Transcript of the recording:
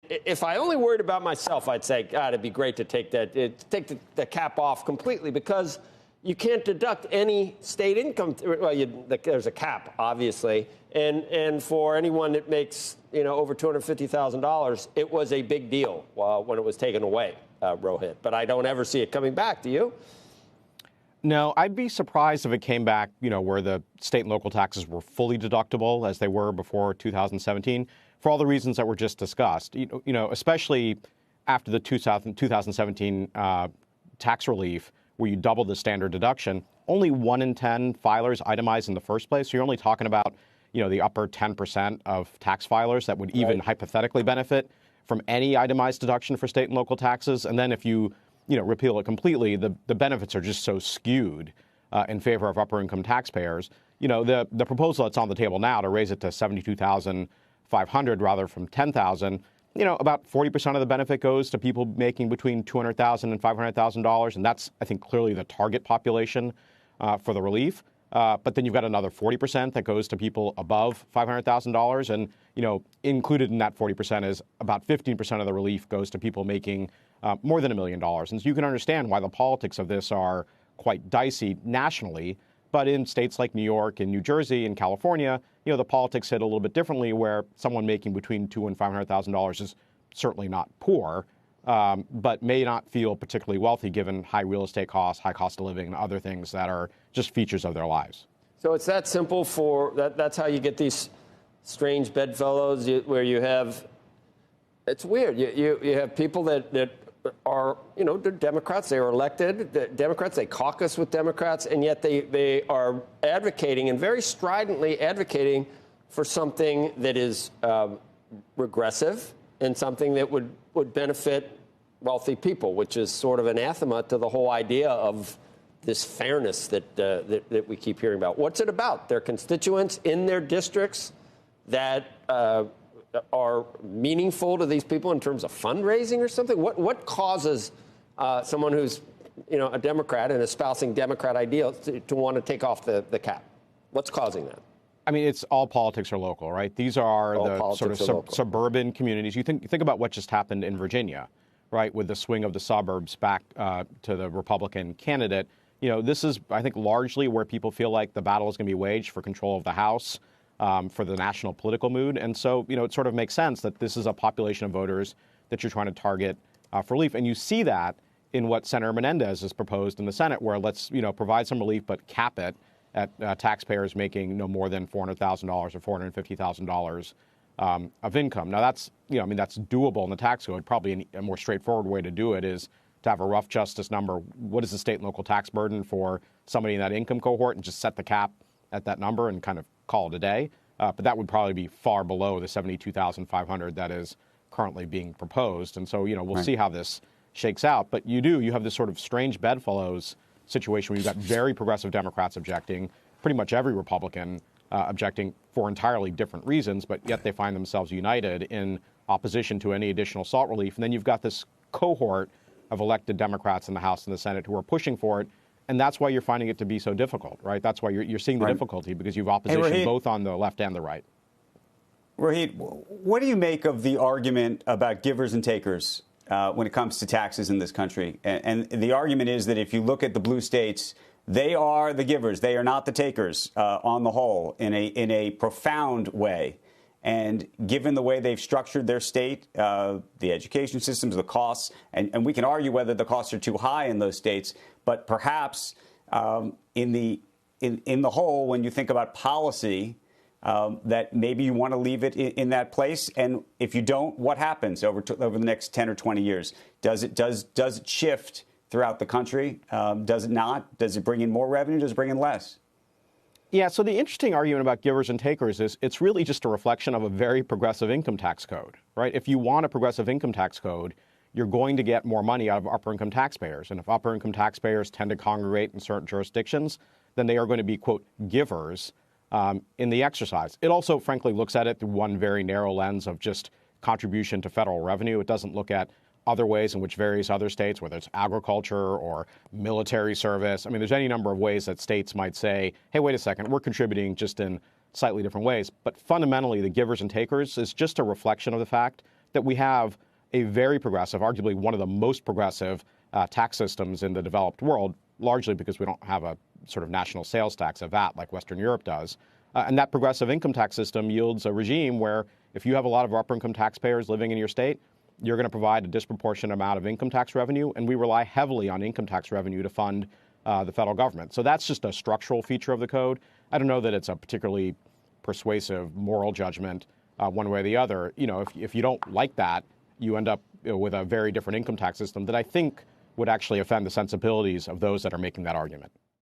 if I only worried about myself, I'd say, God, it'd be great to take the cap off completely, because you can't deduct any state income. Well, there's a cap, obviously, and for anyone that makes over $250,000, it was a big deal when it was taken away, Rohit. But I don't ever see it coming back. Do you? No, I'd be surprised if it came back, where the state and local taxes were fully deductible as they were before 2017, for all the reasons that were just discussed. Especially after the 2017 tax relief, where you double the standard deduction, only 1 in 10 filers itemized in the first place. So you're only talking about, the upper 10% of tax filers that would even hypothetically benefit from any itemized deduction for state and local taxes. And then if you repeal it completely, the benefits are just so skewed in favor of upper income taxpayers. The proposal that's on the table now to raise it to $72,500 rather from $10,000, about 40% of the benefit goes to people making between $200,000 and $500,000. And that's, I think, clearly the target population for the relief. But then you've got another 40% that goes to people above $500,000. And, included in that 40% is about 15% of the relief goes to people making more than $1 million. And so you can understand why the politics of this are quite dicey nationally. But in states like New York and New Jersey and California, the politics hit a little bit differently, where someone making between $200,000 and $500,000 is certainly not poor, but may not feel particularly wealthy given high real estate costs, high cost of living, and other things that are just features of their lives. So it's that simple that's how you get these strange bedfellows where you have, it's weird. You have people that are, they're Democrats, they are elected Democrats, they caucus with Democrats, and yet they are advocating and very stridently advocating for something that is regressive and something that would benefit wealthy people, which is sort of anathema to the whole idea of this fairness that we keep hearing about. What's it about? Their constituents in their districts that are meaningful to these people in terms of fundraising or something? What causes someone who's a Democrat and espousing Democrat ideals to want to take off the cap? What's causing that? I mean, it's all politics are local, right? These are the sort of suburban communities. You think about what just happened in Virginia, right, with the swing of the suburbs back to the Republican candidate. This is, I think, largely where people feel like the battle is going to be waged for control of the House, for the national political mood. And so, it sort of makes sense that this is a population of voters that you're trying to target for relief. And you see that in what Senator Menendez has proposed in the Senate, where let's, provide some relief, but cap it at taxpayers making no more than $400,000 or $450,000 of income. Now, that's, that's doable in the tax code. Probably a more straightforward way to do it is to have a rough justice number. What is the state and local tax burden for somebody in that income cohort, and just set the cap at that number and kind of call it a day. But that would probably be far below the $72,500 that is currently being proposed. And so, we'll see how this shakes out. But you have this sort of strange bedfellows situation where you've got very progressive Democrats objecting, pretty much every Republican objecting for entirely different reasons, but yet they find themselves united in opposition to any additional SALT relief. And then you've got this cohort of elected Democrats in the House and the Senate who are pushing for it. And that's why you're finding it to be so difficult, right? That's why you're seeing the difficulty, because you have opposition both on the left and the right. Rohit, what do you make of the argument about givers and takers when it comes to taxes in this country? And the argument is that if you look at the blue states, they are the givers. They are not the takers on the whole in a profound way. And given the way they've structured their state, the education systems, the costs, and we can argue whether the costs are too high in those states, but perhaps in the whole, when you think about policy, that maybe you want to leave it in that place. And if you don't, what happens over the next 10 or 20 years? Does it shift throughout the country? Does it not? Does it bring in more revenue? Does it bring in less? Yeah, so the interesting argument about givers and takers is it's really just a reflection of a very progressive income tax code, right? If you want a progressive income tax code, you're going to get more money out of upper income taxpayers. And if upper income taxpayers tend to congregate in certain jurisdictions, then they are going to be, quote, givers in the exercise. It also, frankly, looks at it through one very narrow lens of just contribution to federal revenue. It doesn't look at other ways in which various other states, whether it's agriculture or military service. I mean, there's any number of ways that states might say, hey, wait a second, we're contributing just in slightly different ways. But fundamentally, the givers and takers is just a reflection of the fact that we have a very progressive, arguably one of the most progressive tax systems in the developed world, largely because we don't have a sort of national sales tax, a VAT, like Western Europe does. And that progressive income tax system yields a regime where if you have a lot of upper income taxpayers living in your state, you're going to provide a disproportionate amount of income tax revenue, and we rely heavily on income tax revenue to fund the federal government. So that's just a structural feature of the code. I don't know that it's a particularly persuasive moral judgment one way or the other. You know, if you don't like that, you end up with a very different income tax system that I think would actually offend the sensibilities of those that are making that argument.